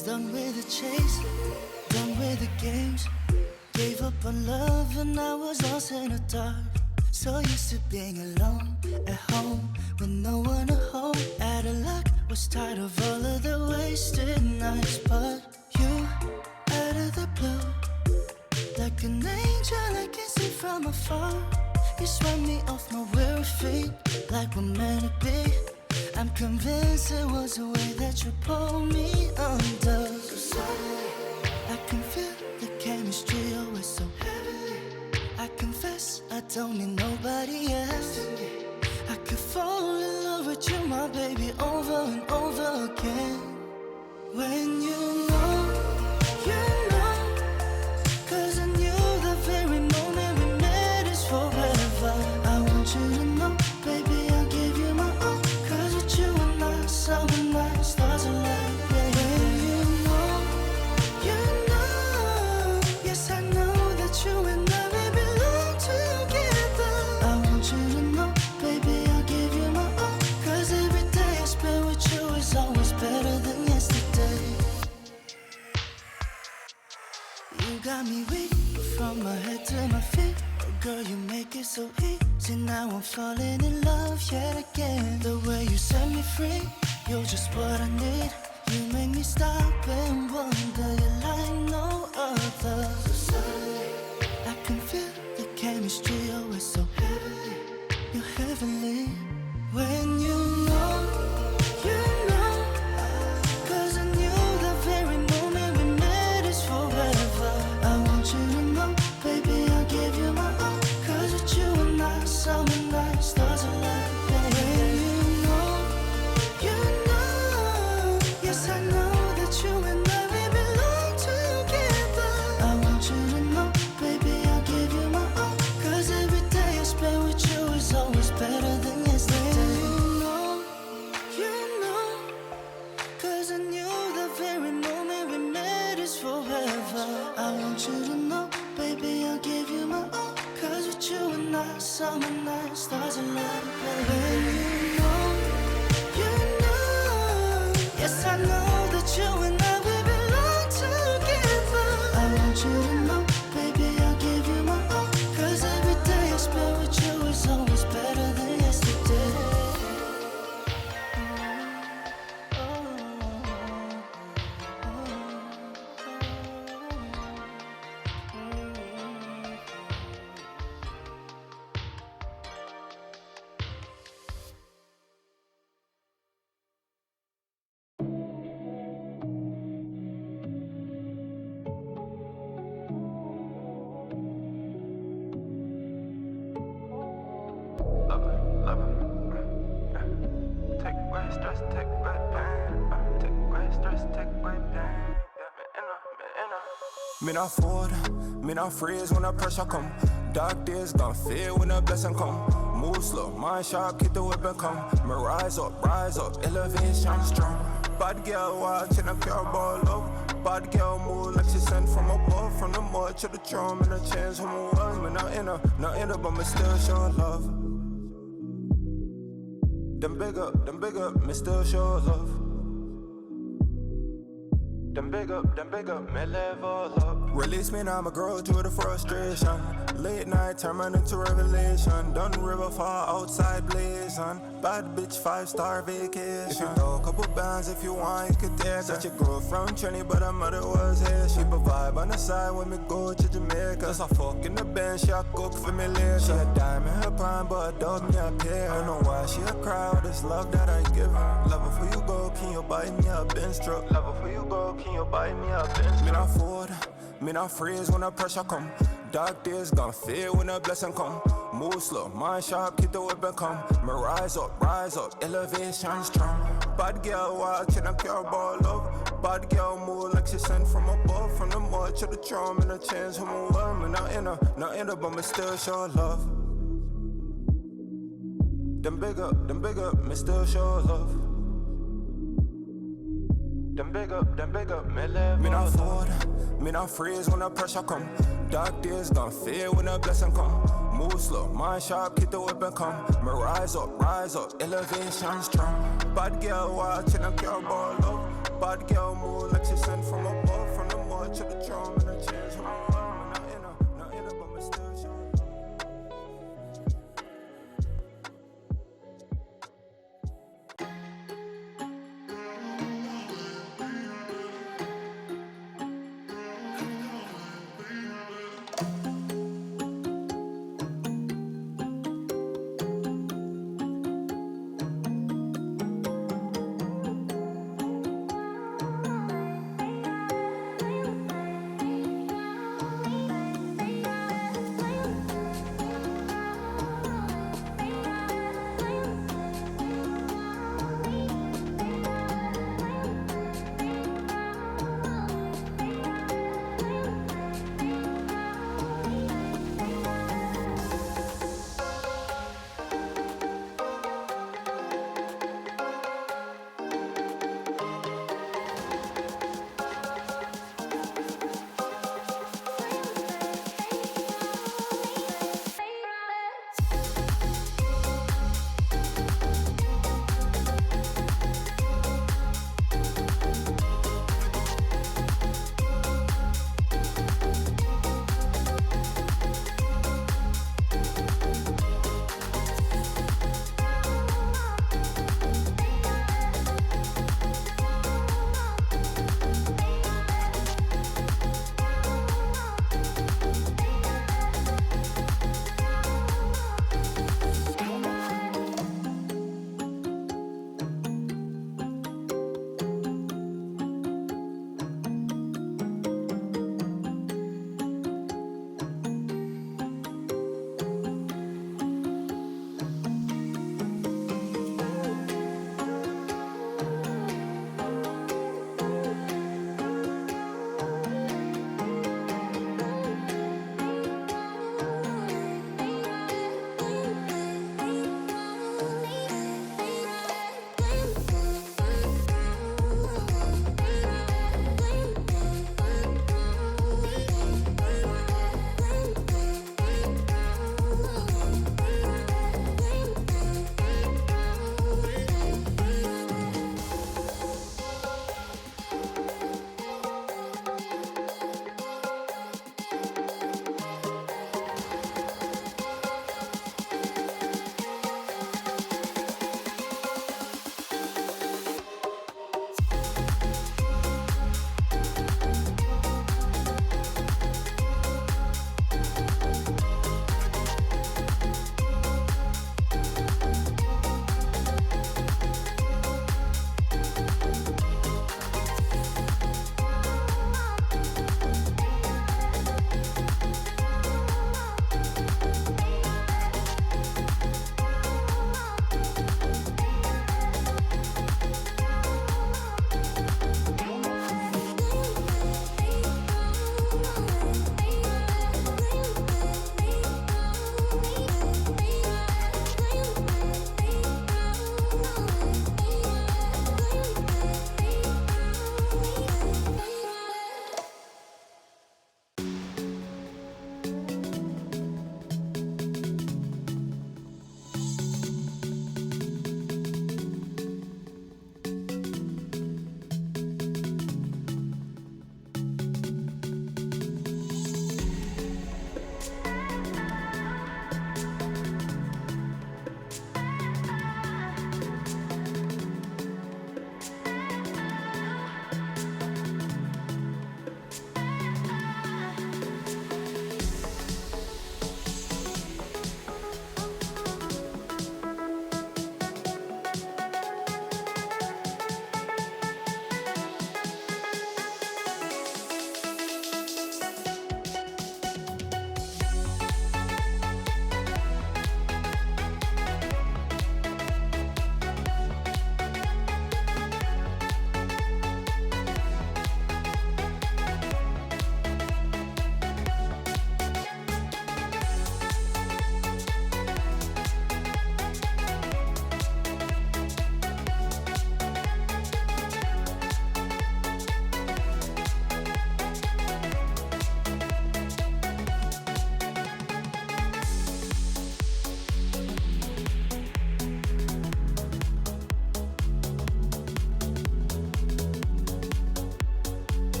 was done with the chase, done with the games. Gave up on love and I was lost in the dark. So used to being alone at home with no one to hold. Out of luck, was tired of all of the wasted nights. But you, out of the blue, like an angel I can see from afar. You swept me off my weary feet, like we're meant to be. I'm convinced it was the way that you pulled me under. So suddenly, I can feel the chemistry, oh it's so heavenly. I confess, I don't need nobody else. I could fall in love with you, my baby, over and over again. When you know, you know. 'Cause I knew the very moment we met is forever. I want you to know, baby, I'll give you my all. 'Cause with you and I, summer night, stars align. Yeah. When you know, yes I know that you and I may belong together. I want you to know, baby, I'll give you my all. 'Cause every day I spend with you is always better than yesterday. You got me weak from my head to my feet. Oh girl, you make it so easy. Now I'm falling in love yet again. The way you set me free, you're just what I need. You make me stop and wonder, you're like no other. So suddenly, I can feel the chemistry, oh it's so heavenly. You're heavenly. When you know, you know. 'Cause I knew the very moment we met is forever. I want you to know, baby, I'll give you my all. 'Cause with you and I, summer night, stars align. When you know, yes I know that you and I may belong together. I want you to know, baby, I'll give you my all. 'Cause every day I spend with you is always better than yesterday. You know, 'cause I knew the very moment we met is forever. I want you to know, baby, I'll give you my all. 'Cause with you and I, summer night, stars align. When you know, yes I know that you and I will belong together. I want you to know, baby, I'll give you my all. 'Cause every day I spend with you is always better than yesterday. Love it. Take away stress, take away pain. Take away stress, take away pain. Me not forward, me not freeze when the pressure come. Dark days gonna fade when the blessing come. Move slow, mind sharp, keep the whip and come. Me rise up, elevation strong. Bad girl watching a pure ball love. Bad girl move like she sent from above. From the mud to the drum and the chains from a was. Me not in her, but me still show love. Them big up, me still show love. Them big up, me level up. Release me now, my girl to the frustration. Late night, turn into revelation. Done river far outside blazing. Bad bitch, 5-star vacation. If you throw a couple bands, if you want, you could take her. Such a girl from Trinity, but her mother was here. She a vibe on the side when me go to Jamaica. Cause I fuck in the bench, she a cook for me later. She a dime in her prime, but a dog me a pair. I don't know why she a cry, all this love that I give her. Love her for you go, can you buy me a Benz truck? Love her for you go, can you buy me a Benz truck? Me not forward, me not freeze when the pressure come. Dark days gonna fade when the blessing come. Move slow, mind sharp, keep the whip and come. Me rise up, elevation strong. Bad girl watching a pure ball love. Bad girl move like she sent from above. From the mud to the drum and the chains from a world. Me not in her, but me still show love. Them big up, me still show love. Them big up, me live. Me not forward, me not freeze when the pressure come. Dark days gonna fade when the blessing come. Move slow, mind sharp, keep the whip and come. Me rise up, elevation strong. Bad girl watching a pure ball love. Bad girl move like she sent from above.